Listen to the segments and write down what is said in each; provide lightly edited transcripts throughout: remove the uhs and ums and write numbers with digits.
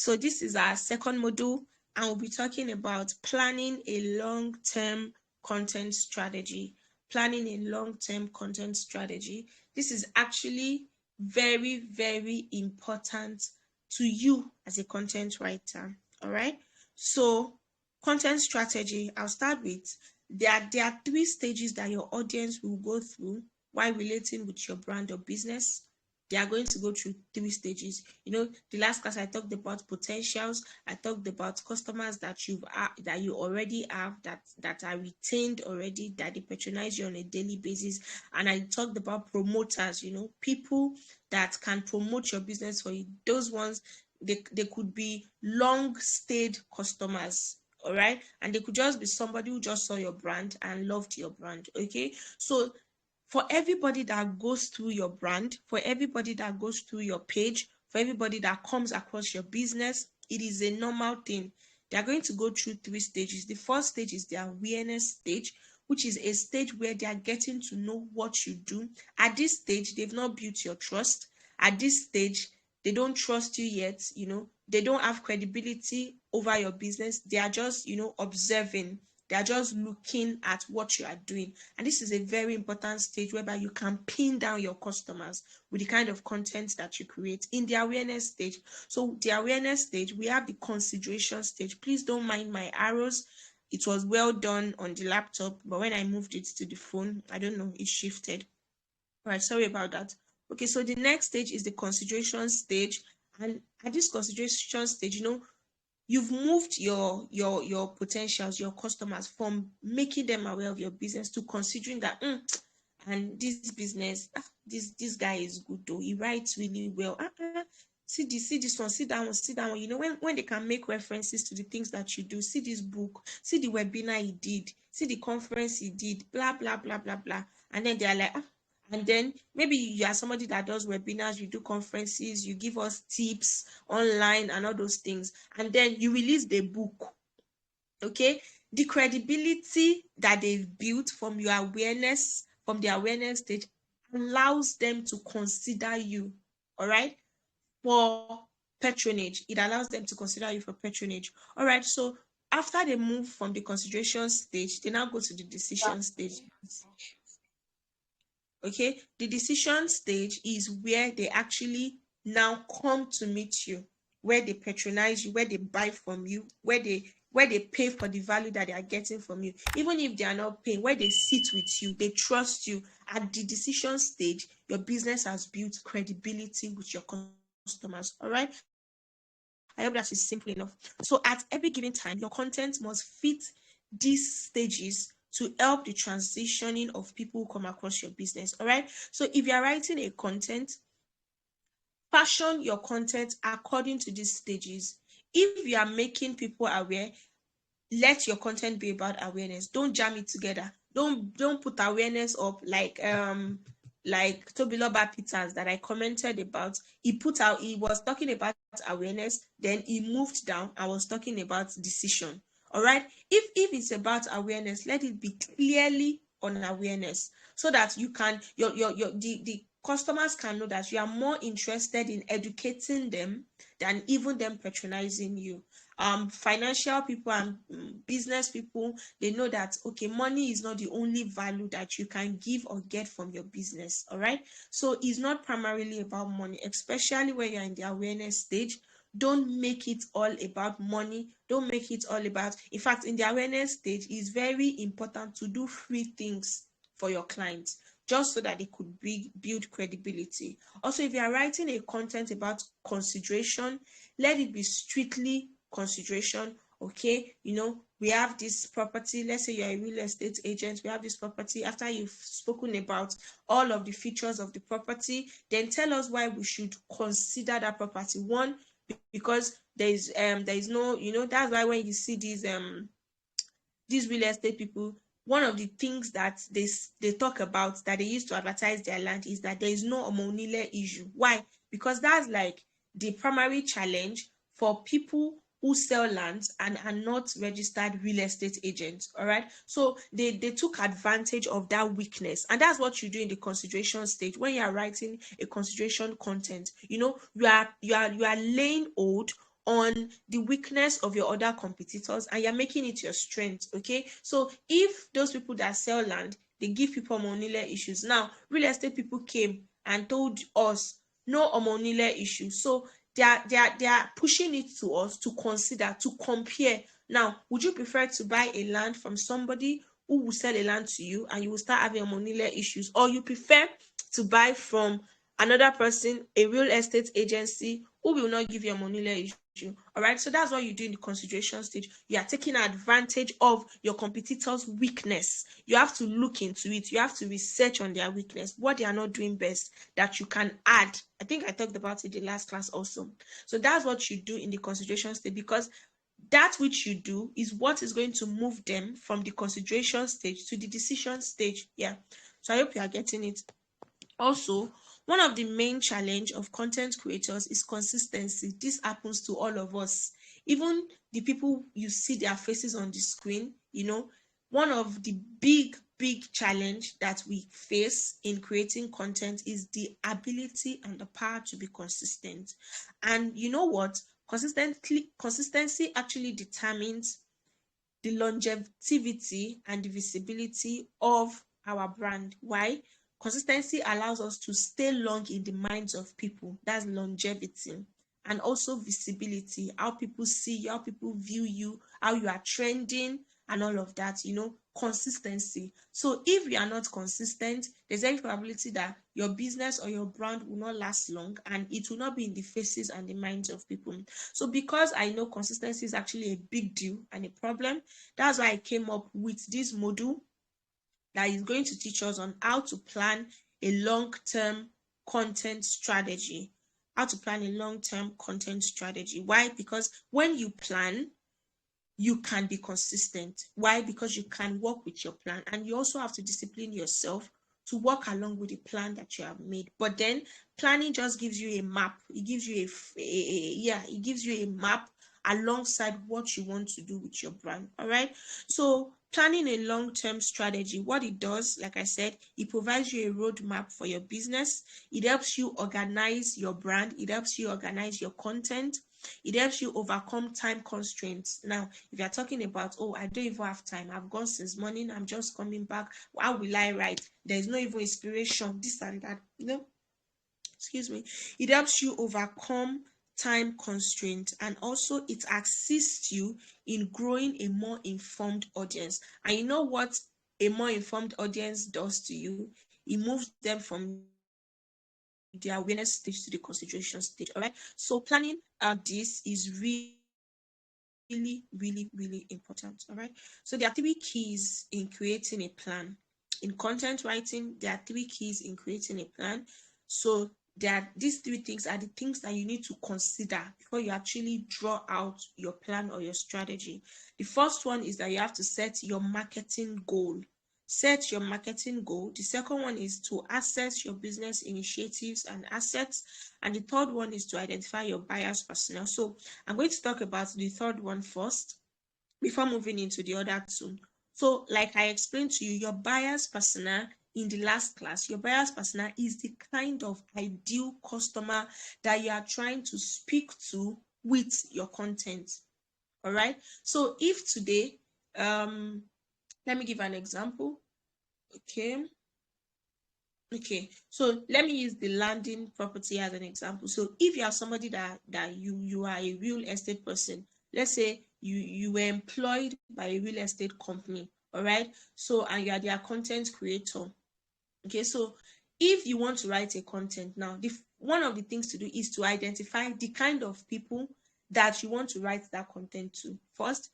So this is our second module, and we'll be talking about planning a long-term content strategy. Planning a long-term content strategy. This is actually very, very important to you as a content writer. All right. So content strategy, I'll start with, there are 3 stages that your audience will go through while relating with your brand or business. They are going to go through 3 stages. The last class I talked about potentials. I talked about customers that you already have, that are retained already, that they patronize you on a daily basis. And I talked about promoters, people that can promote your business for you. Those ones, they could be long-stayed customers. All right, and they could just be somebody who just saw your brand and loved your brand. Okay, so for everybody that goes through your brand, for everybody that goes through your page, for everybody that comes across your business, it is a normal thing. They are going to go through 3 stages. The first stage is the awareness stage, which is a stage where they are getting to know what you do. At this stage, they've not built your trust. At this stage, they don't trust you yet. They don't have credibility over your business. They are just, observing. They are just looking at what you are doing. And this is a very important stage whereby you can pin down your customers with the kind of content that you create in the awareness stage. So the awareness stage, we have the consideration stage. Please don't mind my arrows. It was well done on the laptop, but when I moved it to the phone, I don't know, it shifted. All right, sorry about that. Okay, so the next stage is the consideration stage. And at this consideration stage, you've moved your potentials, your customers, from making them aware of your business to considering that and this business, this guy is good though, he writes really well. See this one, see that one. When they can make references to the things that you do, see this book, see the webinar he did, see the conference he did, blah blah blah blah blah. And then they're like, and then maybe you are somebody that does webinars, you do conferences, you give us tips online and all those things, and then you release the book. Okay, the credibility that they've built from your awareness, from the awareness stage, allows them to consider you, all right, for patronage. It allows them to consider you for patronage. All right, so after they move from the consideration stage, they now go to the decision stage. Okay, the decision stage is where they actually now come to meet you, where they patronize you, where they buy from you, where they pay for the value that they are getting from you. Even if they are not paying, where they sit with you, they trust you. At the decision stage, your business has built credibility with your customers. All right, I hope that is simple enough. So at every given time, your content must fit these stages to help the transitioning of people who come across your business. All right, so if you're writing a content, fashion your content according to these stages. If you are making people aware, let your content be about awareness. Don't jam it together. Don't put awareness up like Tobiloba Peters that I commented about. He was talking about awareness, then he moved down and was talking about decision. All right, if it's about awareness, let it be clearly on awareness, so that you can the customers can know that you are more interested in educating them than even them patronizing you. Financial people and business people, they know that, okay, money is not the only value that you can give or get from your business. All right, so it's not primarily about money, especially when you're in the awareness stage. Don't make it all about money. Don't make it all about, in fact, in the awareness stage, it's very important to do free things for your clients, just so that it could build credibility. Also, if you are writing a content about consideration, let it be strictly consideration. Okay, we have this property. Let's say you're a real estate agent. We have this property. After you've spoken about all of the features of the property, then tell us why we should consider that property. One, because there is no, that's why when you see these real estate people, one of the things that they talk about that they use to advertise their land is that there is no omonile issue. Why? Because that's like the primary challenge for people who sell lands and are not registered real estate agents. All right, so they took advantage of that weakness, and that's what you do in the consideration stage. When you are writing a consideration content, you are laying hold on the weakness of your other competitors and you're making it your strength. Okay, so if those people that sell land, they give people omonile issues. Now real estate people came and told us no omonile issue, so they are pushing it to us to consider, to compare. Now would you prefer to buy a land from somebody who will sell a land to you and you will start having omonile issues, or you prefer to buy from another person, a real estate agency, who will not give you omonile issue? All right, so that's what you do in the consideration stage. You are taking advantage of your competitor's weakness. You have to look into it. You have to research on their weakness, what they are not doing best, that you can add. I think I talked about it in the last class also. So that's what you do in the consideration stage, because that which you do is what is going to move them from the consideration stage to the decision stage. Yeah, so I hope you are getting it. Also, one of the main challenge of content creators is consistency. This happens to all of us, even the people you see their faces on the screen. One of the big challenge that we face in creating content is the ability and the power to be consistent. And you know what? Consistency actually determines the longevity and the visibility of our brand. Why? Consistency allows us to stay long in the minds of people. That's longevity. And also visibility, how people see you, how people view you, how you are trending, and all of that. Consistency. So if you are not consistent, there's a probability that your business or your brand will not last long and it will not be in the faces and the minds of people. So because I know consistency is actually a big deal and a problem, that's why I came up with this module that is going to teach us on how to plan a long-term content strategy. How to plan a long-term content strategy. Why? Because when you plan, you can be consistent. Why? Because you can work with your plan, and you also have to discipline yourself to work along with the plan that you have made. But then planning just gives you a map. It gives you it gives you a map alongside what you want to do with your brand. All right, so planning a long-term strategy, what it does, like I said, it provides you a roadmap for your business. It helps you organize your brand. It helps you organize your content. It helps you overcome time constraints. Now, if you're talking about, oh, I don't even have time, I've gone since morning, I'm just coming back, how will I write? There's no even inspiration, this and that, excuse me. It helps you overcome time constraints, and also it assists you in growing a more informed audience. And you know what a more informed audience does to you? It moves them from the awareness stage to the consideration stage. All right, so planning this is really important. All right, so there are 3 keys in creating a plan. In content writing, there are 3 keys in creating a plan. So these 3 things are the things that you need to consider before you actually draw out your plan or your strategy. The first one is that you have to set your marketing goal. Set your marketing goal. The second one is to assess your business initiatives and assets. And the third one is to identify your buyer's persona. So I'm going to talk about the third one first before moving into the other 2. So like I explained to you, your buyer's persona in the last class, your buyer's persona is the kind of ideal customer that you are trying to speak to with your content. All right. So if today, let me give an example. Okay, so let me use the landing property as an example. So if you are somebody that you are a real estate person, let's say you were employed by a real estate company, all right, so and you are their content creator. Okay, so if you want to write a content now, one of the things to do is to identify the kind of people that you want to write that content to. First,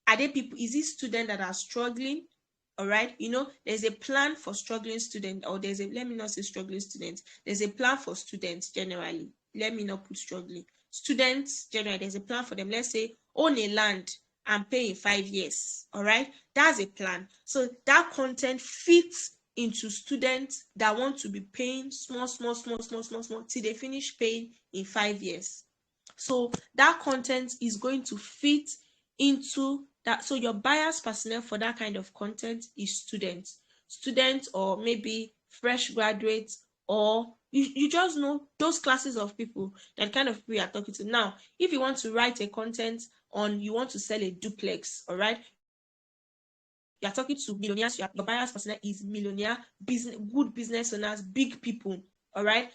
are they people, is it students that are struggling? All right, there's a plan for struggling students, or let me not say struggling students, there's a plan for students generally. Let me not put struggling students generally. There's a plan for them. Let's say own a land and pay in 5 years. All right, that's a plan. So that content fits into students that want to be paying small till they finish paying in 5 years. So that content is going to fit into that. So your buyer's personnel for that kind of content is students, or maybe fresh graduates, or you just know those classes of people, that kind of people you are talking to. Now, if you want to write a content on, you want to sell a duplex, all right, you're talking to millionaires, your buyer's persona is millionaire, business, good business owners, big people. All right,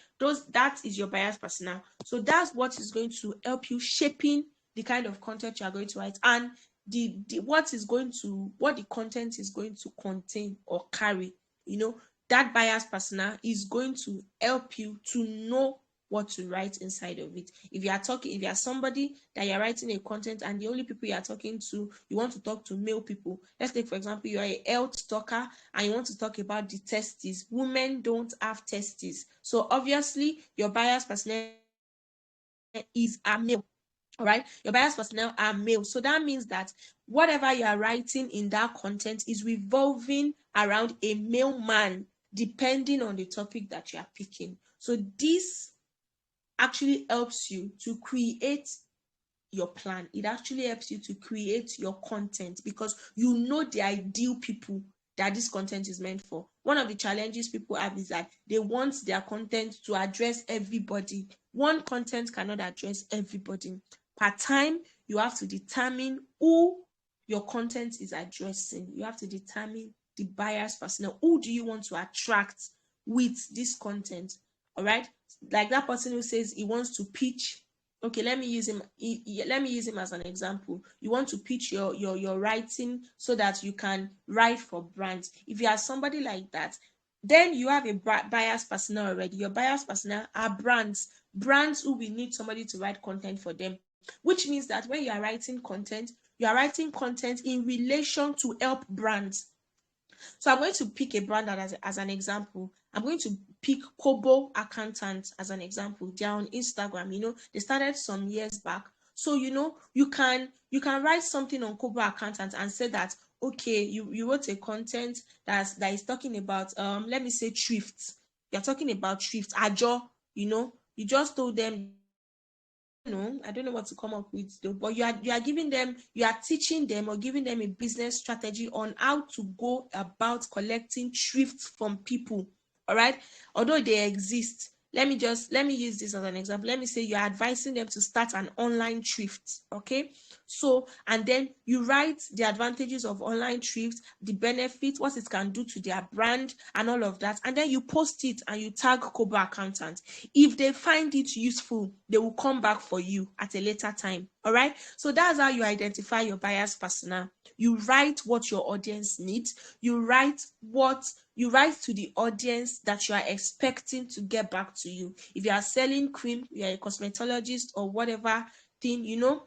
that is your buyer's persona. So that's what is going to help you shaping the kind of content you are going to write, and what the content is going to contain or carry. That buyer's persona is going to help you to know what to write inside of it. If you are somebody that you're writing a content and the only people you are talking to, you want to talk to male people. Let's take, for example, you are a health talker and you want to talk about the testes. Women don't have testes. So obviously your buyer's persona is a male. All right, your buyer's personnel are male. So that means that whatever you are writing in that content is revolving around a male man, depending on the topic that you are picking. So this actually helps you to create your plan. It actually helps you to create your content, because you know the ideal people that this content is meant for. One of the challenges people have is that they want their content to address everybody. One content cannot address everybody. Per time, you have to determine who your content is addressing. You have to determine the buyer's persona. Who do you want to attract with this content? All right, like that person who says he wants to pitch. Okay, let me use him as an example. You want to pitch your writing so that you can write for brands. If you are somebody like that, then you have a buyer's persona already. Your buyer's persona are brands who will need somebody to write content for them, which means that when you are writing content in relation to help brands. So I'm going to pick a brand as an example. I'm going to pick Kobo Accountant as an example. They're on Instagram. They started some years back. So you can write something on Kobo Accountant and say that, okay, you wrote a content that is talking about let me say thrift. You're talking about thrift. Ajo, you just told them, I don't know what to come up with though, but you are giving them, you are teaching them or giving them a business strategy on how to go about collecting thrift from people. All right, although they exist. Let me use this as an example. Let me say you're advising them to start an online thrift. Okay, so, and then you write the advantages of online thrift, the benefits, what it can do to their brand, and all of that, and then you post it and you tag Kobo Accountant. If they find it useful, they will come back for you at a later time. All right, so that's how you identify your buyer's persona. You write what your audience needs. You write to the audience that you are expecting to get back to you. If you are selling cream, you are a cosmetologist or whatever thing, you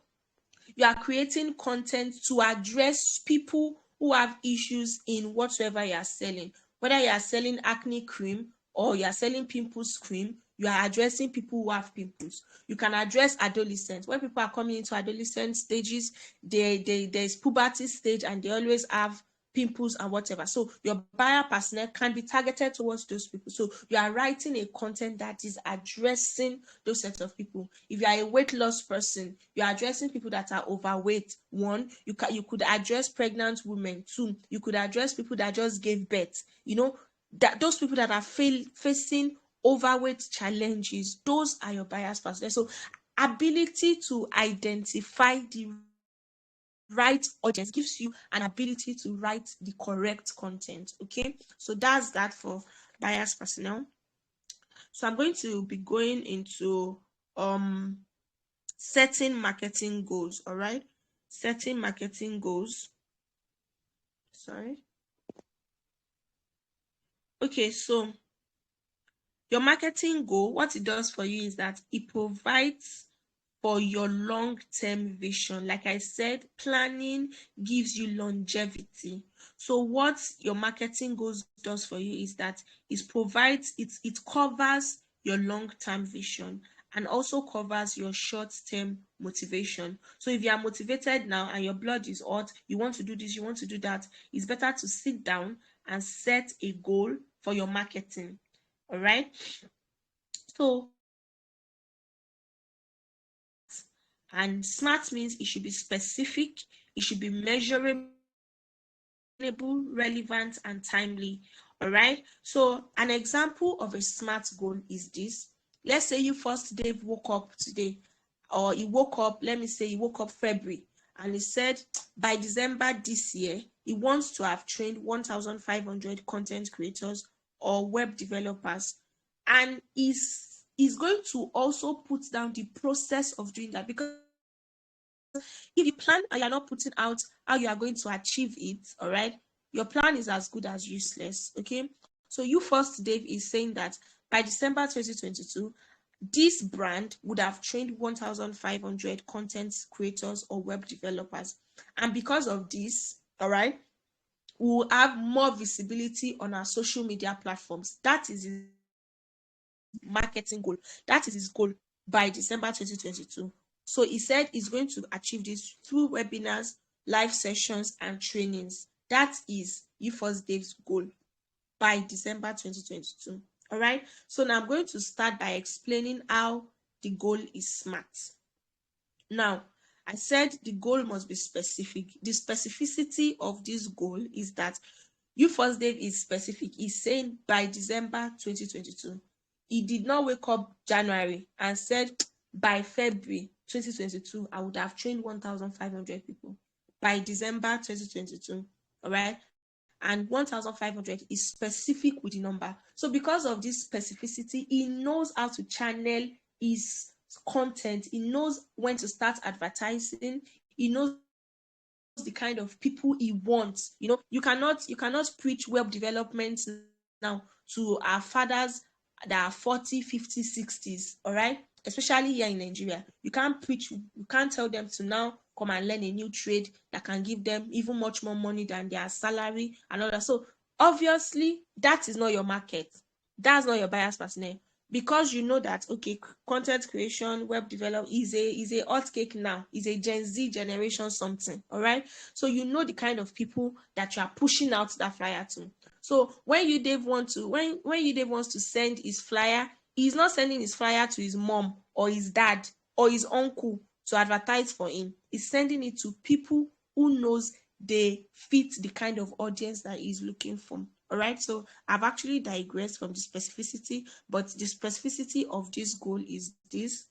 are creating content to address people who have issues in whatsoever you are selling. Whether you are selling acne cream or you are selling pimples cream, you are addressing people who have pimples. You can address adolescents. When people are coming into adolescent stages, there's puberty stage and they always have pimples and whatever. So your buyer personnel can be targeted towards those people. So you are writing a content that is addressing those sets of people. If you are a weight loss person, you are addressing people that are overweight. One, you could address pregnant women. Two, you could address people that just gave birth. That those people that are facing overweight challenges, those are your buyer's personnel. So ability to identify the right audience gives you an ability to write the correct content. Okay, so that's that for buyer's personnel. So I'm going to be going into setting marketing goals. All right, setting marketing goals. Sorry. Okay, so your marketing goal, what it does for you is that it provides for your long-term vision. Like I said, planning gives you longevity. So what your marketing goals does for you is that it covers your long-term vision and also covers your short-term motivation. So if you are motivated now and your blood is hot, you want to do this, you want to do that, it's better to sit down and set a goal for your marketing. All right. So, and SMART means it should be specific, it should be measurable, relevant, and timely. All right. So an example of a SMART goal is this. Let's say UfirstDEV woke up today, or he woke up, let me say he woke up February, and he said by December this year, he wants to have trained 1,500 content creators or web developers. And is going to also put down the process of doing that, because if you plan and you're not putting out how you are going to achieve it, all right, your plan is as good as useless. Okay. So UfirstDEV is saying that by December 2022, this brand would have trained 1,500 content creators or web developers. And because of this, all right, we'll have more visibility on our social media platforms. That is his marketing goal. That is his goal by December 2022. So he said he's going to achieve this through webinars, live sessions, and trainings. That is UfirstDEV's goal by December 2022. All right. So now I'm going to start by explaining how the goal is SMART. Now, I said the goal must be specific. The specificity of this goal is that UfirstDEV is specific. He's saying by December 2022. He did not wake up January and said by February 2022, I would have trained 1,500 people. By December 2022, all right? And 1,500 is specific with the number. So because of this specificity, he knows how to channel his content. He knows when to start advertising. He knows the kind of people he wants. You know, you cannot preach web development now to our fathers that are 40, 50, 60s, all right? Especially here in Nigeria. You can't tell them to now come and learn a new trade that can give them even much more money than their salary and all that. So obviously, that is not your market. That's not your buyer's personnel. Because you know that, okay, content creation, web development is a hot cake now, is a Gen Z generation something, all right? So you know the kind of people that you are pushing out that flyer to. So when UfirstDEV wants to send his flyer, he's not sending his flyer to his mom or his dad or his uncle to advertise for him. He's sending it to people who knows they fit the kind of audience that he's looking for. All right, so I've actually digressed from the specificity, but the specificity of this goal is this.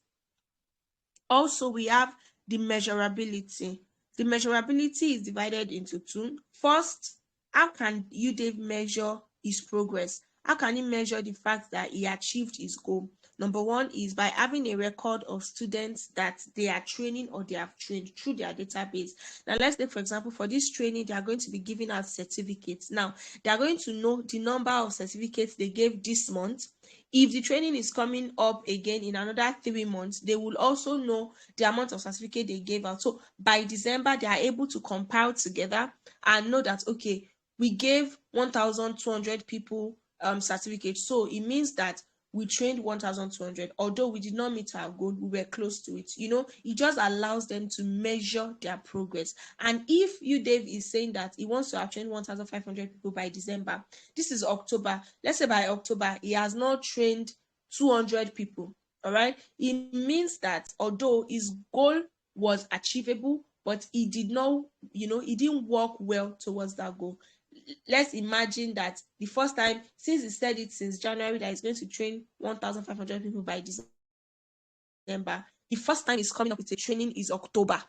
Also, we have the measurability. The measurability is divided into two. First, how can UfirstDEV measure his progress? How can he measure the fact that he achieved his goal? Number one is by having a record of students that they are training or they have trained through their database. Now, let's say, for example, for this training, they are going to be giving out certificates. Now, they are going to know the number of certificates they gave this month. If the training is coming up again in another 3 months, they will also know the amount of certificate they gave out. So by December, they are able to compile together and know that, okay, we gave 1,200 people certificates. So it means that we trained 1,200. Although we did not meet our goal, we were close to it. You know, it just allows them to measure their progress. And if UfirstDEV is saying that he wants to have trained 1,500 people by December, this is October. Let's say by October, he has not trained 200 people. All right. It means that although his goal was achievable, but he did not, he didn't work well towards that goal. Let's imagine that the first time, since he said it since January that he's going to train 1,500 people by December, the first time he's coming up with a training is October.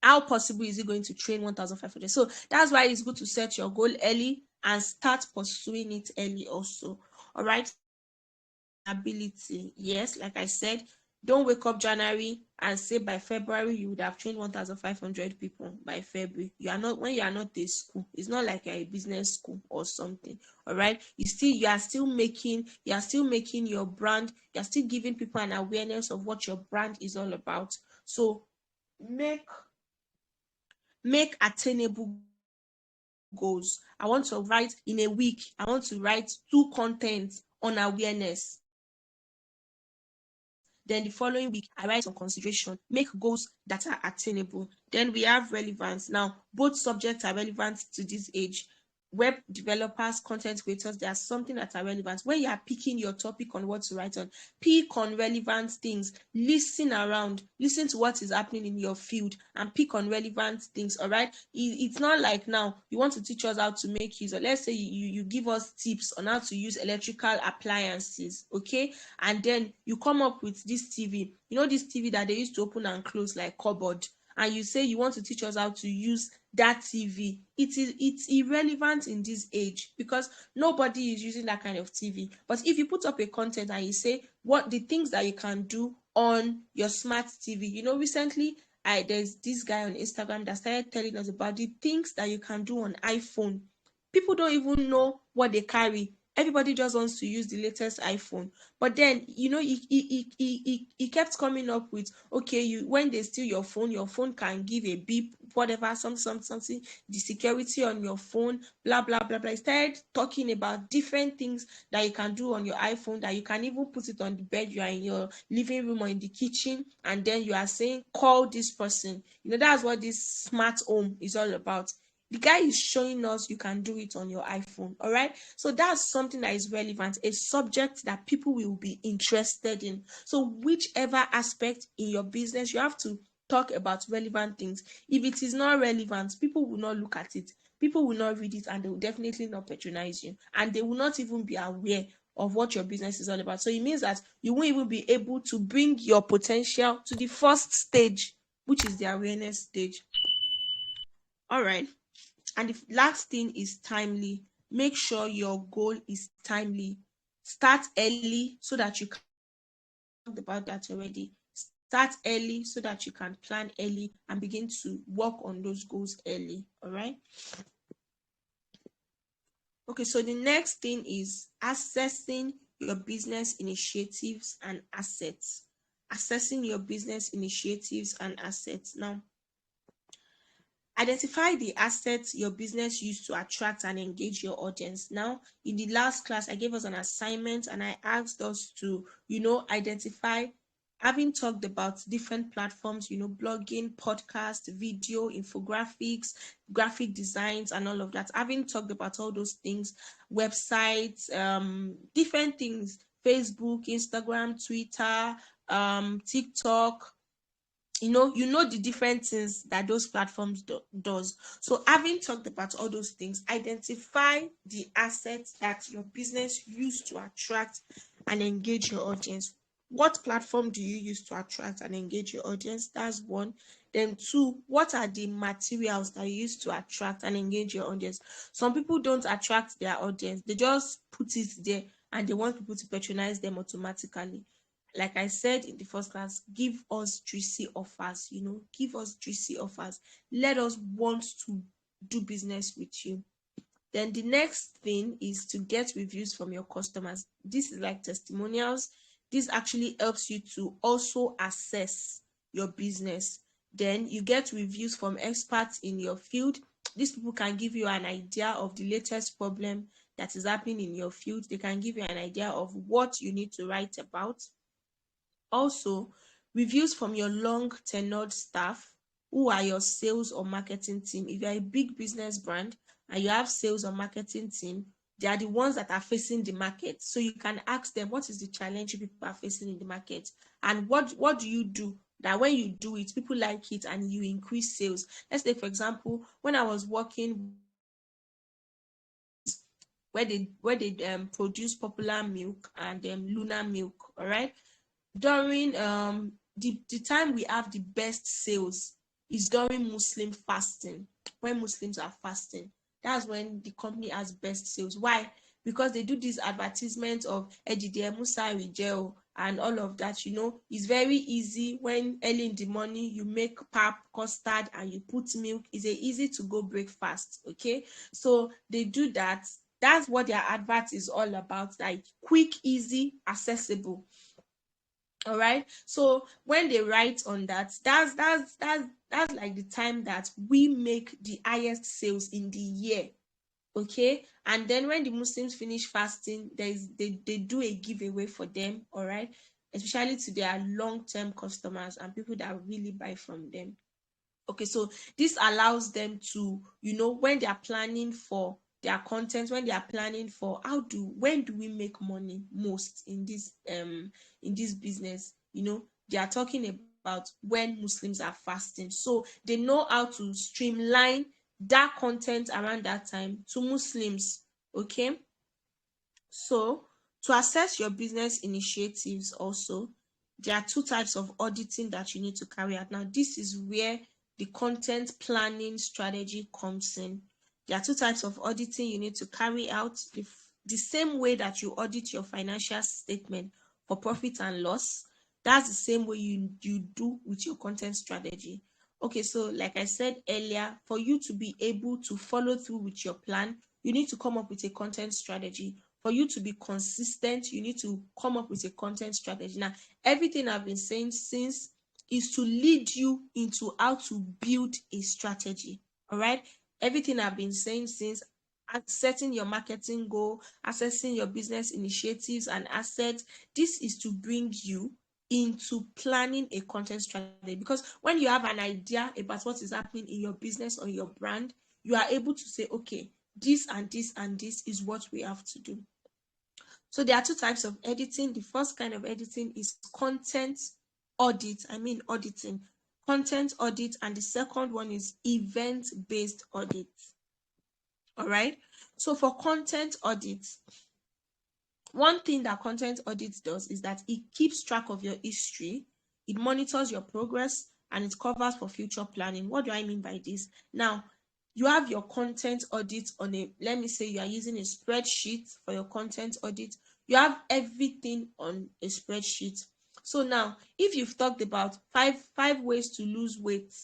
How possible is he going to train 1,500? So that's why it's good to set your goal early and start pursuing it early also. All right. Ability. Yes, like I said, don't wake up January and say by February you would have trained 1,500 people by February. When you are not a school, it's not like you're a business school or something. All right, you are still making your brand. You are still giving people an awareness of what your brand is all about. So make attainable goals. I want to write in a week. I want to write 2 contents on awareness. Then the following week, I write on consideration. Make goals that are attainable. Then we have relevance. Now, both subjects are relevant to this age. web developers, content creators, there are something that are relevant. When you are picking your topic on what to write on, pick on relevant things. Listen around, listen to what is happening in your field, and pick on relevant things. All right. It's not like now you want to teach us how to make use, or let's say you give us tips on how to use electrical appliances, okay, and then you come up with this TV, this TV that they used to open and close like cupboard, and you say you want to teach us how to use that TV. It's irrelevant in this age because nobody is using that kind of TV. But if you put up a content and you say what the things that you can do on your smart TV, recently there's this guy on Instagram that started telling us about the things that you can do on iPhone. People don't even know what they carry. Everybody just wants to use the latest iPhone. But then, he kept coming up with, okay, when they steal your phone can give a beep, whatever, something, the security on your phone, blah, blah, blah, blah. He started talking about different things that you can do on your iPhone, that you can even put it on the bed, you are in your living room or in the kitchen, and then you are saying, call this person. That's what this smart home is all about. The guy is showing us you can do it on your iPhone. All right. So that's something that is relevant, a subject that people will be interested in. So whichever aspect in your business, you have to talk about relevant things. If it is not relevant, people will not look at it. People will not read it, and they will definitely not patronize you. And they will not even be aware of what your business is all about. So it means that you won't even be able to bring your potential to the first stage, which is the awareness stage. All right. And the last thing is timely. Make sure your goal is timely. Start early so that you can talk about that already. Start early so that you can plan early and begin to work on those goals early. All right. Okay, so the next thing is assessing your business initiatives and assets. Assessing your business initiatives and assets. Now, identify the assets your business used to attract and engage your audience. Now, in the last class, I gave us an assignment and I asked us to, identify, having talked about different platforms, blogging, podcast, video, infographics, graphic designs, and all of that. Having talked about all those things, websites, different things, Facebook, Instagram, Twitter, TikTok, you know the different things that those platforms does. So having talked about all those things, identify the assets that your business used to attract and engage your audience. What platform do you use to attract and engage your audience? That's one. Then two, what are the materials that you use to attract and engage your audience? Some people don't attract their audience, they just put it there and they want people to patronize them automatically. Like I said in the first class, give us juicy offers, give us juicy offers. Let us want to do business with you. Then the next thing is to get reviews from your customers. This is like testimonials. This actually helps you to also assess your business. Then you get reviews from experts in your field. These people can give you an idea of the latest problem that is happening in your field. They can give you an idea of what you need to write about. Also, reviews from your long-tenured staff, who are your sales or marketing team. If you're a big business brand and you have sales or marketing team, they are the ones that are facing the market. So you can ask them, what is the challenge people are facing in the market? And what do you do that when you do it, people like it and you increase sales? Let's say, for example, when I was working where they produce popular milk and Luna milk, all right? During the time we have the best sales is during Muslim fasting. When Muslims are fasting, that's when the company has best sales. Why? Because they do this advertisement of Ejide Musa Rijeo and all of that. It's very easy when early in the morning you make pap, custard, and you put milk. It's a easy to go breakfast. Okay, so they do that. That's what their advert is all about, like quick, easy, accessible. All right, so when they write on that, that's like the time that we make the highest sales in the year. Okay, and then when the Muslims finish fasting, they do a giveaway for them. All right, especially to their long-term customers and people that really buy from them. Okay, so this allows them to, when they are planning for their content, when they are planning for when do we make money most in this business, they are talking about when Muslims are fasting. So they know how to streamline that content around that time to Muslims. Okay. So to assess your business initiatives also, there are two types of auditing that you need to carry out. Now, this is where the content planning strategy comes in. There are two types of auditing you need to carry out. The same way that you audit your financial statement for profit and loss, that's the same way you do with your content strategy. Okay, so like I said earlier, for you to be able to follow through with your plan, you need to come up with a content strategy. For you to be consistent, you need to come up with a content strategy. Now, everything I've been saying since is to lead you into how to build a strategy. All right. Everything I've been saying since, setting your marketing goal, assessing your business initiatives and assets, this is to bring you into planning a content strategy. Because when you have an idea about what is happening in your business or your brand, you are able to say, okay, this and this and this is what we have to do. So there are two types of editing. The first kind of editing is content audit. Auditing. Content audit. And the second one is event-based audit. All right. So for content audit, one thing that content audit does is that it keeps track of your history, it monitors your progress, and it covers for future planning. What do I mean by this? Now, you have your content audit on let me say you are using a spreadsheet for your content audit. You have everything on a spreadsheet. So now, if you've talked about five ways to lose weight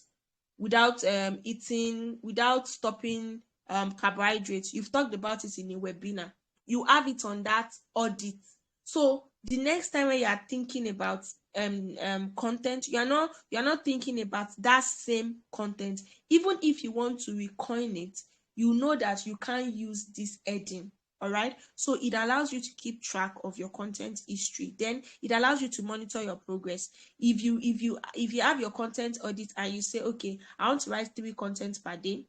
without eating, without stopping carbohydrates, you've talked about it in a webinar. You have it on that audit. So the next time when you are thinking about content, you're not thinking about that same content. Even if you want to recoin it, you know that you can't use this heading. All right. So it allows you to keep track of your content history. Then it allows you to monitor your progress. If you have your content audit and you say, okay, I want to write 3 content per day,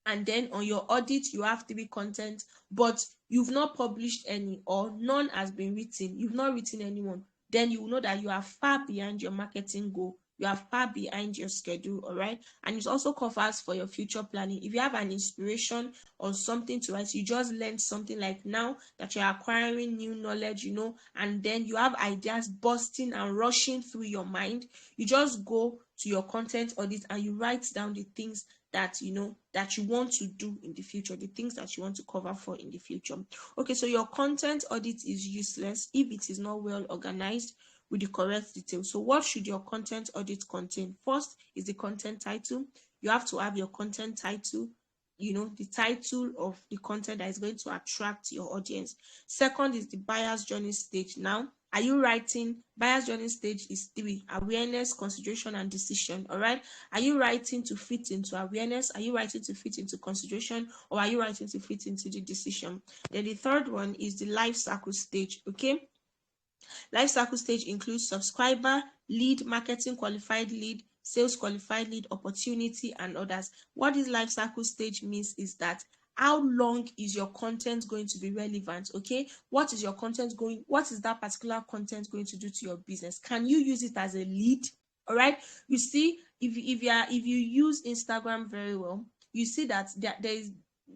and then on your audit you have 3 content, but you've not published any or none has been written, you've not written anyone, then you will know that you are far behind your marketing goal, you are far behind your schedule. All right. And it also covers for your future planning. If you have an inspiration on something to write, you just learned something, like now that you're acquiring new knowledge, and then you have ideas bursting and rushing through your mind, you just go to your content audit and you write down the things that that you want to do in the future, the things that you want to cover for in the future. Okay, so your content audit is useless if it is not well organized with the correct details. So what should your content audit contain? First is the content title. You have to have your content title, the title of the content that is going to attract your audience. Second is the buyer's journey stage. Now, are you writing? Buyer's journey stage is 3: awareness, consideration, and decision. All right. Are you writing to fit into awareness? Are you writing to fit into consideration? Or are you writing to fit into the decision? Then the third one is the life cycle stage. Okay. Life cycle stage includes subscriber, lead, marketing qualified lead, sales qualified lead, opportunity, and others. What this life cycle stage means is that how long is your content going to be relevant? Okay, what is that particular content going to do to your business? Can you use it as a lead? All right. You see, if you use Instagram very well, you see that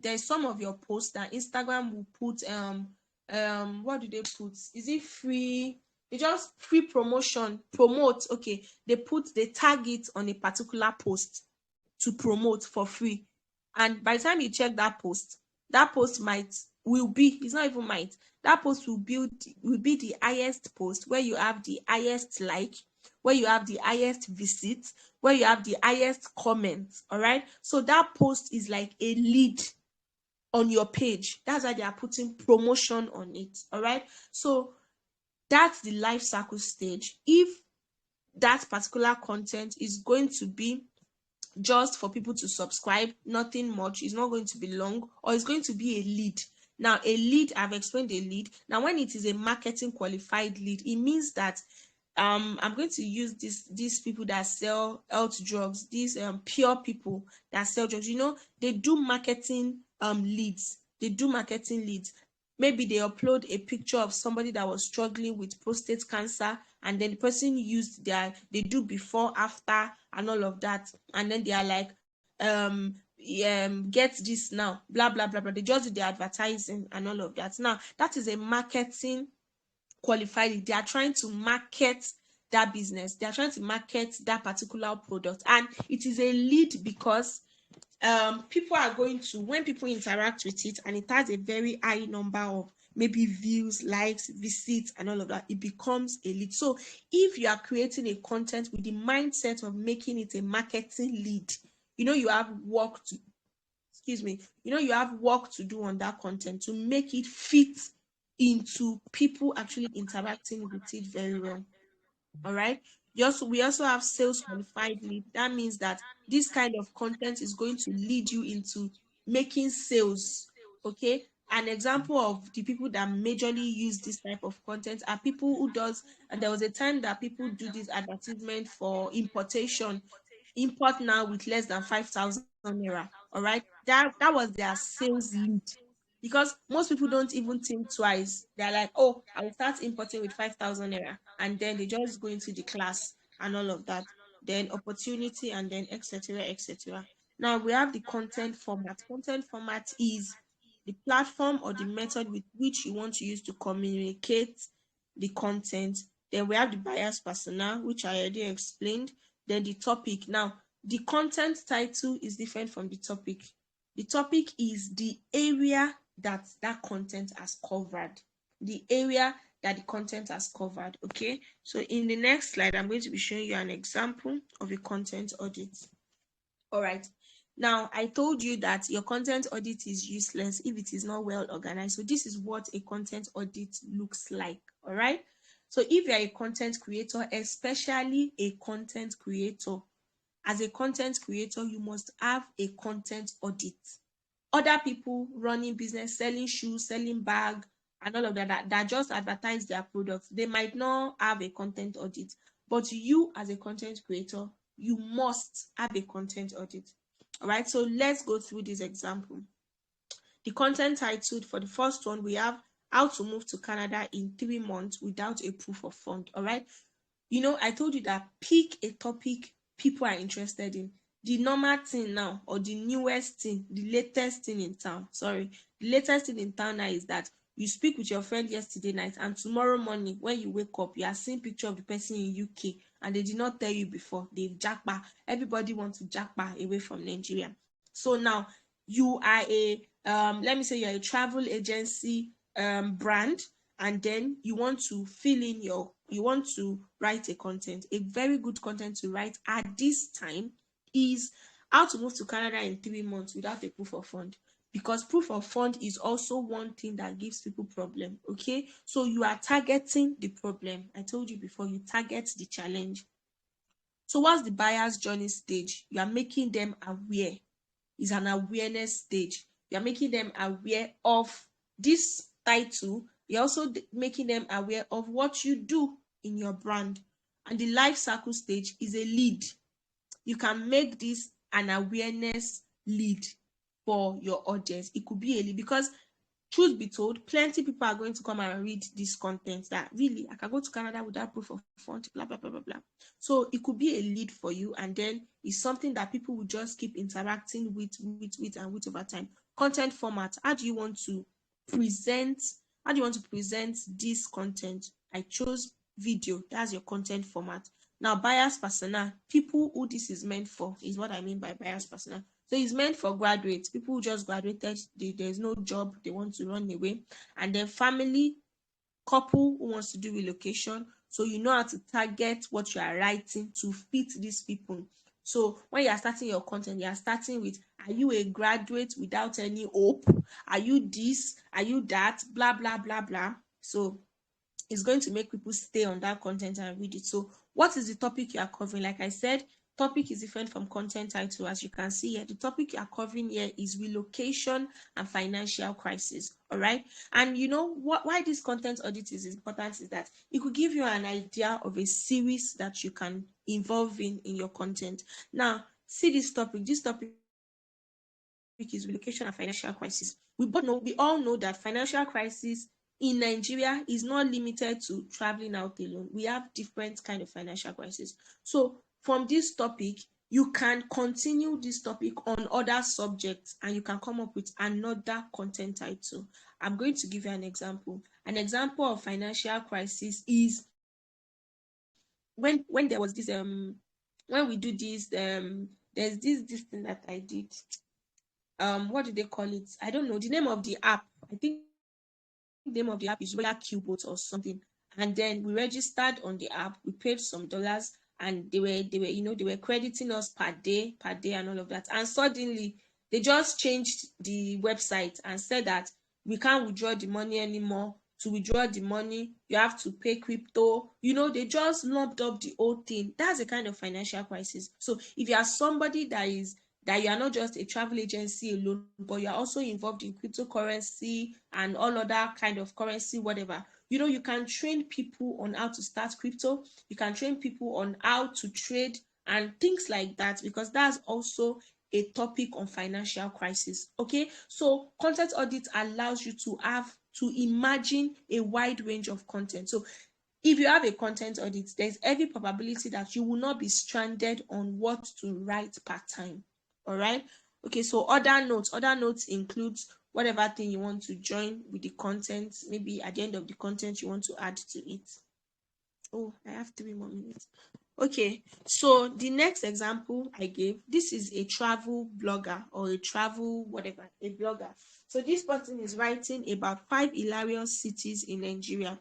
there's some of your posts that Instagram will put what do they put? Is it free? They just free promote. Okay, they tag it on a particular post to promote for free, and by the time you check that post it's not even might that post will be the highest post, where you have the highest like, where you have the highest visit, where you have the highest comments. All right, so that post is like a lead on your page. That's why they are putting promotion on it. All right, so that's the life cycle stage. If that particular content is going to be just for people to subscribe, nothing much, it's not going to be long, or it's going to be a lead. Now, a lead, I've explained a lead. Now, when it is a marketing qualified lead, it means that I'm going to use these people that sell health drugs, these pure people that sell drugs. They do marketing leads. They do marketing leads. Maybe they upload a picture of somebody that was struggling with prostate cancer, and then the person used they do before, after, and all of that. And then they are like, get this now, blah, blah, blah, blah. They just do the advertising and all of that. Now, that is a marketing qualified lead. They are trying to market that business. They are trying to market that particular product. And it is a lead because people are going to, when people interact with it and it has a very high number of maybe views, likes, visits, and all of that, it becomes a lead. So if you are creating a content with the mindset of making it a marketing lead, you have work to you have work to do on that content to make it fit into people actually interacting with it very well. All right. We also have sales qualified lead. That means that this kind of content is going to lead you into making sales. Okay. An example of the people that majorly use this type of content are people who does, and there was a time that people do this advertisement for importation, import now with less than 5,000 naira. All right. That was their sales lead, because most people don't even think twice. They're like, oh, I will start importing with 5,000 naira, and then they just go into the class and all of that. Then opportunity, and then etc. etc. Now we have the content format. Content format is the platform or the method with which you want to use to communicate the content. Then we have the buyer's persona, which I already explained. Then the topic. Now, the content title is different from the topic. The topic is the area that content has covered. The area that the content has covered. Okay. So in the next slide, I'm going to be showing you an example of a content audit. All right. Now, I told you that your content audit is useless if it is not well organized. So this is what a content audit looks like. All right. So if you're a content creator, especially a content creator, as a content creator, you must have a content audit. Other people running business, selling shoes, selling bag, and all of that just advertise their products, they might not have a content audit. But you, as a content creator, you must have a content audit. All right, so let's go through this example. The content titled for the first one, we have how to move to Canada in 3 months without a proof of fund. All right, I told you that pick a topic people are interested in. The normal thing now, or the newest thing, the latest thing in town. The latest thing in town now is that you speak with your friend yesterday night, and tomorrow morning when you wake up, you are seeing picture of the person in UK, and they did not tell you before. They've jackpot. Everybody wants to jackpot away from Nigeria. So now you are let me say you're a travel agency brand, and then you want to write a content. A very good content to write at this time is how to move to Canada in 3 months without a proof of fund, because proof of fund is also one thing that gives people problem. Okay, so you are targeting the problem. I told you before, you target the challenge. So what's the buyer's journey stage? You are making them aware. It's an awareness stage. You are making them aware of this title. You're also making them aware of what you do in your brand. And the life cycle stage is a lead. You can make this an awareness lead for your audience. It could be a lead, because truth be told, plenty people are going to come and read this content that really, I can go to Canada without proof of fund, blah, blah, blah, blah, blah. So it could be a lead for you, and then it's something that people will just keep interacting with over time. Content format. How do you want to present this content? I chose video. That's your content format. Now, buyer's persona, people who this is meant for, is what I mean by buyer's persona. So it's meant for graduates, people who just graduated, there's no job, they want to run away. And then family, couple who wants to do relocation. So you know how to target what you are writing to fit these people. So when you are starting your content, you are starting with, are you a graduate without any hope? Are you this? Are you that? Blah, blah, blah, blah. So it's going to make people stay on that content and read it. So what is the topic you are covering? Like I said, topic is different from content title. As you can see here, the topic you are covering here is relocation and financial crisis. All right. And you know why this content audit is important is that it could give you an idea of a series that you can involve in your content. Now, see this topic. This topic is relocation and financial crisis. We all know that financial crisis in Nigeria is not limited to traveling out alone. We have different kind of financial crisis. So from this topic, you can continue this topic on other subjects and you can come up with another content title. I'm going to give you an example. An example of financial crisis is when there was this when we do this there's this thing that I did. What do they call it? I don't know the name of the app. I think the name of the app is Royal Qbot or something. And then we registered on the app, we paid some dollars, and they were crediting us per day and all of that. And suddenly they just changed the website and said that we can't withdraw the money anymore. To withdraw the money, you have to pay crypto. They just lumped up the whole thing. That's a kind of financial crisis. So if you are somebody that you are not just a travel agency alone, but you are also involved in cryptocurrency and all other kind of currency, whatever. You can train people on how to start crypto. You can train people on how to trade and things like that, because that's also a topic on financial crisis. Okay, so content audit allows you to imagine a wide range of content. So if you have a content audit, there's every probability that you will not be stranded on what to write per time. All right. Okay, so other notes includes whatever thing you want to join with the content. Maybe at the end of the content you want to add to it. Oh, I have 3 more minutes. Okay, so the next example I gave, this is a travel blogger or a travel whatever, a blogger. So this person is writing about 5 hilarious cities in Nigeria.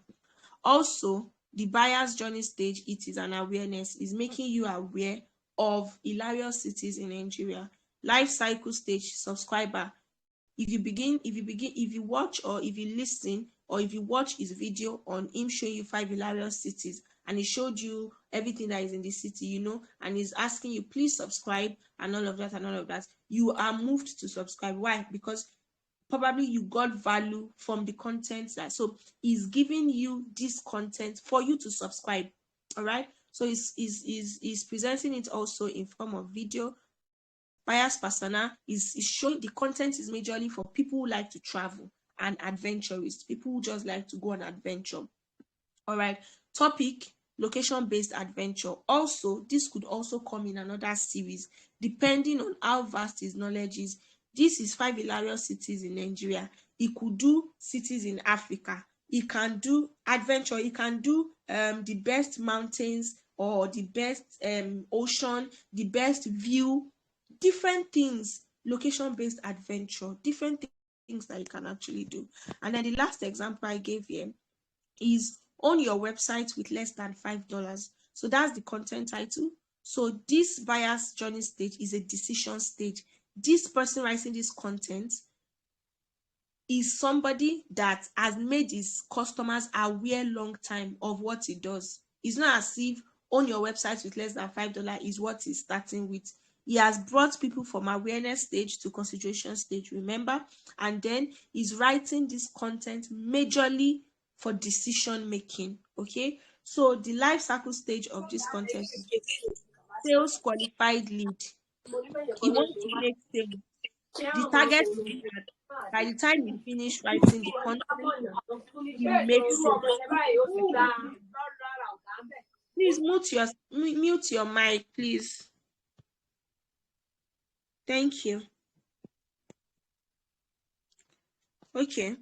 Also, the buyer's journey stage, it is an awareness, is making you aware of hilarious cities in Nigeria. Life cycle stage, subscriber. If you watch or if you listen or if you watch his video on him showing you 5 hilarious cities, and he showed you everything that is in the city, and he's asking you, please subscribe and all of that, you are moved to subscribe. Why? Because probably you got value from the content so he's giving you this content for you to subscribe. All right, so he's presenting it also in form of video. Buyer's persona is showing the content is majorly for people who like to travel and adventurers, people who just like to go on adventure. All right, topic, location-based adventure. Also, this could also come in another series depending on how vast his knowledge is. This is 5 hilarious cities in Nigeria. He could do cities in Africa. He can do adventure. He can do the best mountains or the best ocean, the best view, different things, location-based adventure, different things that you can actually do. And then the last example I gave here is own your website with less than $5. So that's the content title. So this buyer's journey stage is a decision stage. This person writing this content is somebody that has made his customers aware long time of what he does. It's not as if own your website with less than $5 is what he's starting with. He has brought people from awareness stage to consideration stage, remember? And then he's writing this content majorly for decision making. Okay, so the life cycle stage of this content is sales qualified lead. He wants to make sales. The target is that by the time you finish writing the content, you make sales. Please mute your mic, please. Thank you. Okay,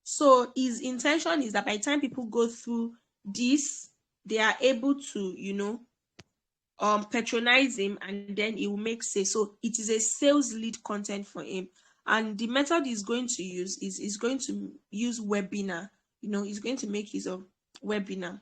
so his intention is that by the time people go through this, they are able to patronize him, and then he will make sales. So it is a sales lead content for him. And the method he's going to use is going to use webinar. He's going to make use of webinar.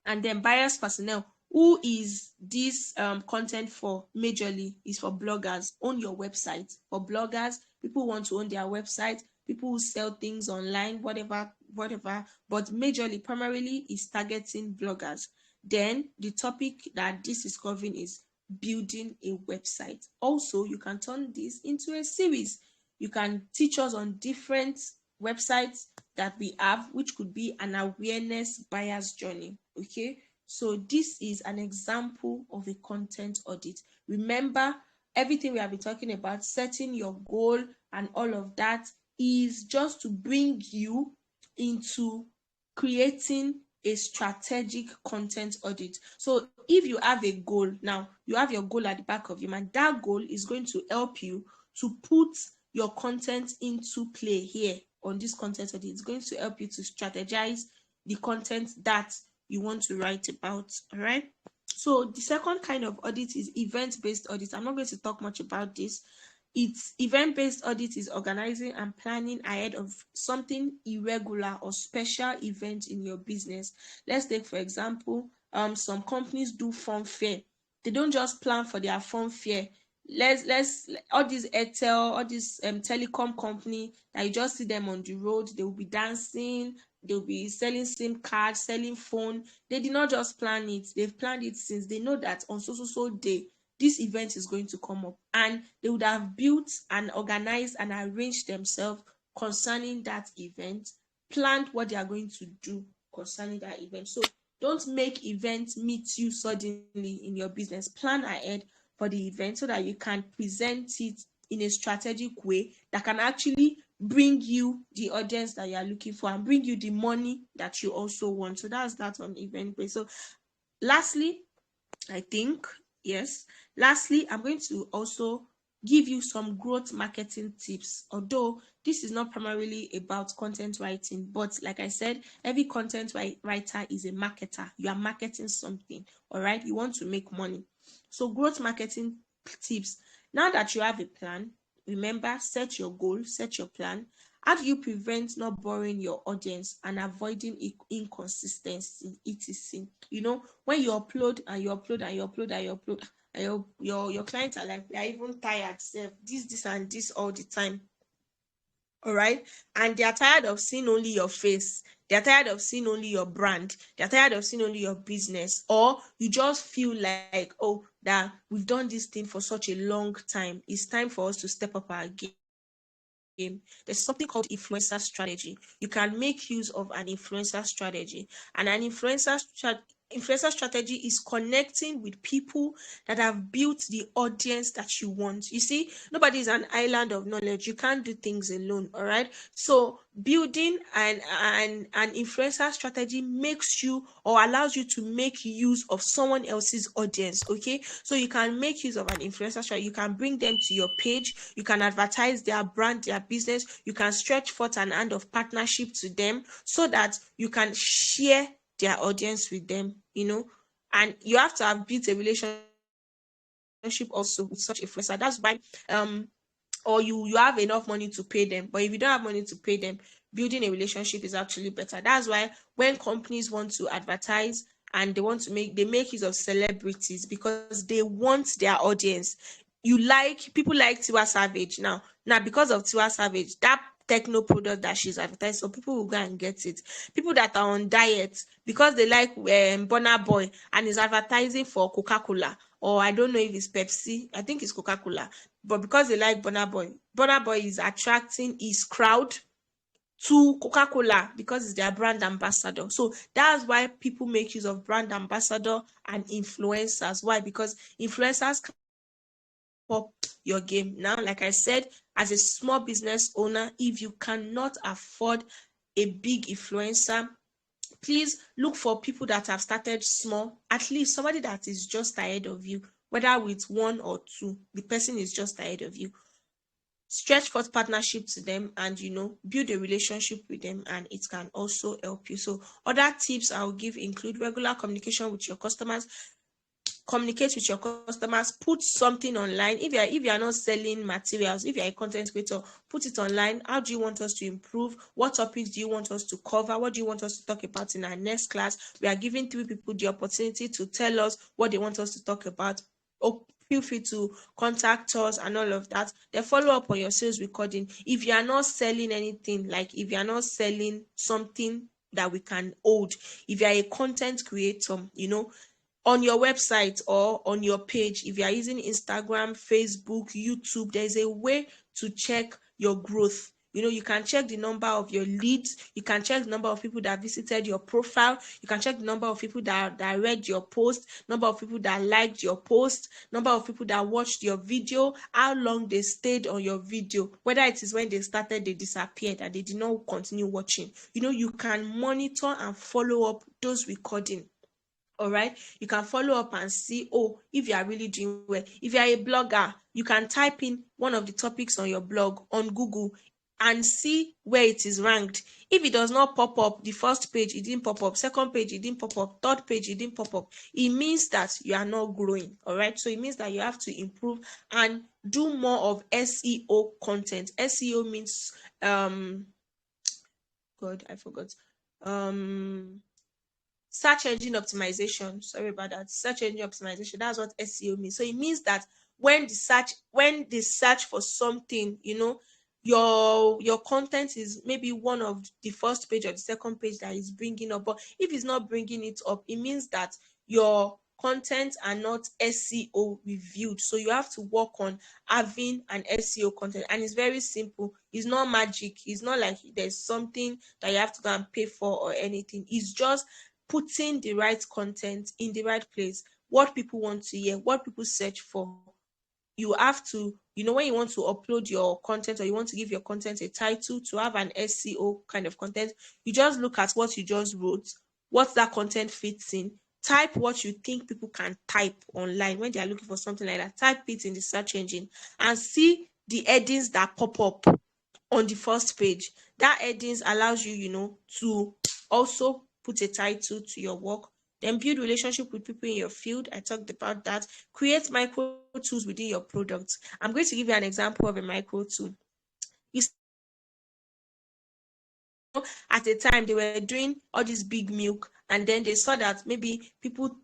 And then buyer's personnel, who is this content for majorly, is for bloggers. Own your website. For bloggers, people want to own their website, people who sell things online, whatever, but majorly, primarily is targeting bloggers. Then the topic that this is covering is building a website. Also, you can turn this into a series. You can teach us on different websites that we have, which could be an awareness buyer's journey. Okay, so this is an example of a content audit. Remember, everything we have been talking about, setting your goal and all of that, is just to bring you into creating a strategic content audit. So if you have a goal, now you have your goal at the back of your mind, that goal is going to help you to put your content into play here on this content audit. It's going to help you to strategize the content that you want to write about. All right. So the second kind of audit is event-based audit. I'm not going to talk much about this. It's event-based audit is organizing and planning ahead of something irregular or special event in your business. Let's take, for example, some companies do fun fair. They don't just plan for their fun fair. Let's all these Airtel, all these telecom company that you just see them on the road, they will be dancing, they'll be selling SIM cards, selling phone. They did not just plan it, they've planned it since they know that on so day this event is going to come up, and they would have built and organized and arranged themselves concerning that event, planned what they are going to do concerning that event. So don't make events meet you suddenly in your business. Plan ahead for the event so that you can present it in a strategic way that can actually bring you the audience that you are looking for and bring you the money that you also want. So that's that on event based. So lastly, I'm going to also give you some growth marketing tips, although this is not primarily about content writing, but like I said, every content writer is a marketer. You are marketing something, all right? You want to make money. So growth marketing tips. Now that you have a plan, remember, set your goal, set your plan. How do you prevent not boring your audience and avoiding inconsistency, etc.? You know, when you upload and you upload and you upload and you upload, and your clients are like, they are even tired, this and this all the time. All right. And they are tired of seeing only your face. They're tired of seeing only your brand. They're tired of seeing only your business. Or you just feel like, oh, that we've done this thing for such a long time. It's time for us to step up our game. There's something called influencer strategy. You can make use of an influencer strategy. And an influencer strategy is connecting with people that have built the audience that you want. You see, nobody is an island of knowledge. You can't do things alone. All right. So building an influencer strategy makes you or allows you to make use of someone else's audience. Okay. So you can make use of an influencer strategy. You can bring them to your page. You can advertise their brand, their business. You can stretch forth an hand of partnership to them so that you can share their audience with them, you know. And you have to have built a relationship also with such influencer. That's why or you have enough money to pay them. But if you don't have money to pay them, building a relationship is actually better. That's why when companies want to advertise and they want to make use of celebrities, because they want their audience. People like Tiwa Savage now because of Tiwa Savage, that techno product that she's advertised, so people will go and get it. People that are on diet because they like Burna Boy and is advertising for Coca-Cola, or I don't know if it's Pepsi, I think it's Coca-Cola, but because they like Burna Boy is attracting his crowd to Coca-Cola because it's their brand ambassador. So that's why people make use of brand ambassador and influencers. Why? Because influencers can up your game. Now, like I said, as a small business owner, if you cannot afford a big influencer, please look for people that have started small, at least somebody that is just ahead of you, whether with one or two, the person is just ahead of you. Stretch forth partnership to them and, build a relationship with them, and it can also help you. So other tips I'll give include regular communication with your customers. Communicate with your customers, put something online. If you are not selling materials, if you're a content creator, put it online. How do you want us to improve? What topics do you want us to cover? What do you want us to talk about in our next class? We are giving 3 people the opportunity to tell us what they want us to talk about. Feel free to contact us and all of that. Then follow up on your sales recording. If you are not selling anything, like if you are not selling something that we can hold, if you are a content creator, on your website or on your page, if you are using Instagram, Facebook, YouTube, there's a way to check your growth. You can check the number of your leads. You can check the number of people that visited your profile. You can check the number of people that read your post, number of people that liked your post, number of people that watched your video, how long they stayed on your video, whether it is when they started, they disappeared, and they did not continue watching. You can monitor and follow up those recording. All right, you can follow up and see, if you are really doing well. If you are a blogger, you can type in one of the topics on your blog on Google and see where it is ranked. If it does not pop up, the first page it didn't pop up, second page it didn't pop up, third page it didn't pop up, it means that you are not growing. All right, so it means that you have to improve and do more of SEO content. SEO means God, I forgot. Search engine optimization. Sorry about that. Search engine optimization. That's what SEO means. So it means that when they search for something, your content is maybe one of the first page or the second page that is bringing up. But if it's not bringing it up, it means that your content are not SEO reviewed. So you have to work on having an SEO content, and it's very simple. It's not magic. It's not like there's something that you have to go and pay for or anything. It's just putting the right content in the right place, what people want to hear, what people search for. You have to, when you want to upload your content or you want to give your content a title to have an SEO kind of content, you just look at what you just wrote, what that content fits in, type what you think people can type online when they are looking for something like that, type it in the search engine and see the headings that pop up on the first page. That headings allows you, to also put a title to your work. Then build relationship with people in your field. I talked about that. Create micro tools within your product. I'm going to give you an example of a micro tool. At a time they were doing all this big milk, and then they saw that maybe people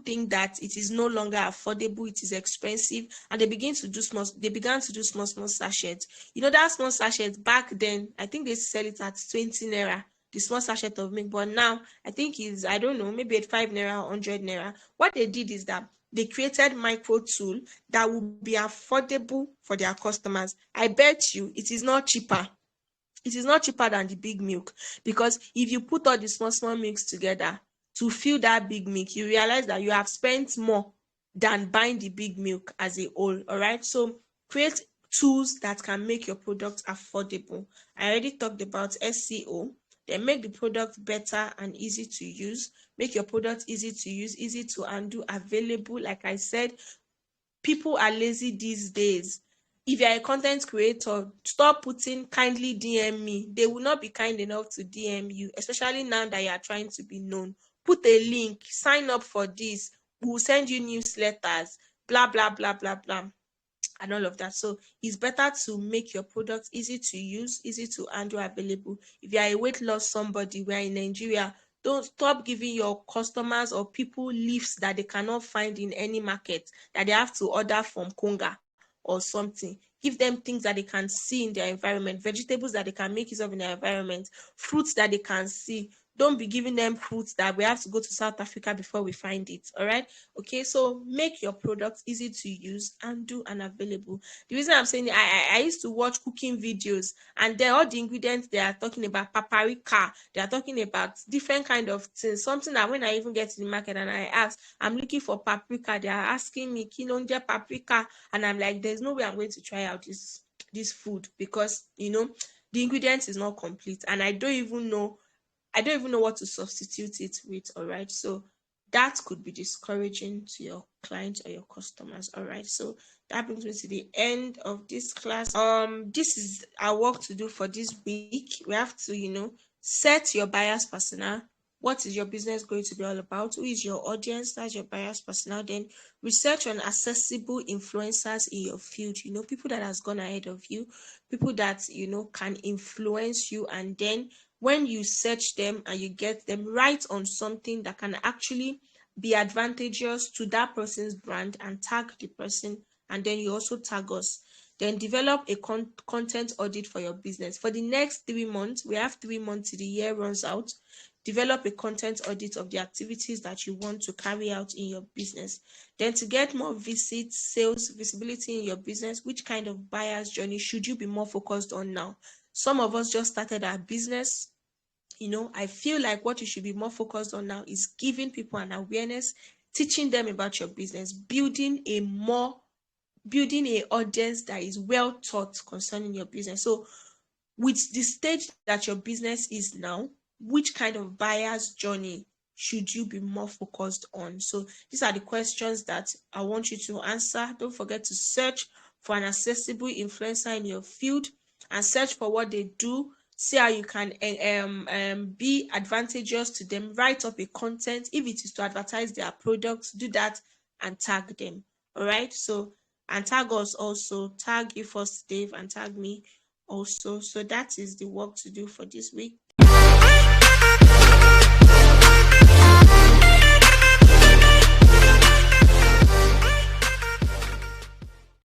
think that it is no longer affordable, it is expensive, and they began to do small sachets. That small sachet back then, I think they sell it at 20 naira, the small sachet of milk, but now I think is, I don't know, maybe at 5 naira or 100 naira. What they did is that they created micro tool that would be affordable for their customers. I bet you it is not cheaper. It is not cheaper than the big milk, because if you put all the small milks together to fill that big milk, you realize that you have spent more than buying the big milk as a whole. All right, so create tools that can make your product affordable. I already talked about SEO. Then make the product better and easy to use. Make your product easy to use, easy to handle, available. Like I said, people are lazy these days. If you're a content creator, stop putting kindly DM me. They will not be kind enough to DM you, especially now that you are trying to be known. Put a link, sign up for this, we'll send you newsletters, blah, blah, blah, blah, blah, and all of that. So it's better to make your product easy to use, easy to handle, available. If you are a weight loss somebody, we are in Nigeria, don't stop giving your customers or people lifts that they cannot find in any market, that they have to order from Konga or something. Give them things that they can see in their environment, vegetables that they can make use of in their environment, fruits that they can see. Don't be giving them fruits that we have to go to South Africa before we find it. All right. Okay. So make your products easy to use, handle, and available. The reason I'm saying I used to watch cooking videos, and then all the ingredients they are talking about, paprika, they are talking about different kind of things. Something that when I even get to the market and I ask, I'm looking for paprika, they are asking me, kinonja paprika, and I'm like, there's no way I'm going to try out this food, because the ingredients is not complete, and I don't even know what to substitute it with. All right, so that could be discouraging to your clients or your customers. All right, so that brings me to the end of this class. This is our work to do for this week. We have to set your buyer's persona. What is your business going to be all about? Who is your audience? That's your buyer's persona. Then research on accessible influencers in your field, people that has gone ahead of you, people that can influence you. And then when you search them and you get them, write on something that can actually be advantageous to that person's brand and tag the person, and then you also tag us. Then develop a content audit for your business. For the next 3 months, we have 3 months till the year runs out. Develop a content audit of the activities that you want to carry out in your business. Then to get more visits, sales, visibility in your business, which kind of buyer's journey should you be more focused on now? Some of us just started our business. I feel like what you should be more focused on now is giving people an awareness, teaching them about your business, building a audience that is well taught concerning your business. So with the stage that your business is now, which kind of buyer's journey should you be more focused on? So these are the questions that I want you to answer. Don't forget to search for an accessible influencer in your field and search for what they do. See how you can be advantageous to them. Write up a content. If it is to advertise their products, do that and tag them. All right. So, and tag us also. Tag UfirstDEV and tag me also. So that is the work to do for this week.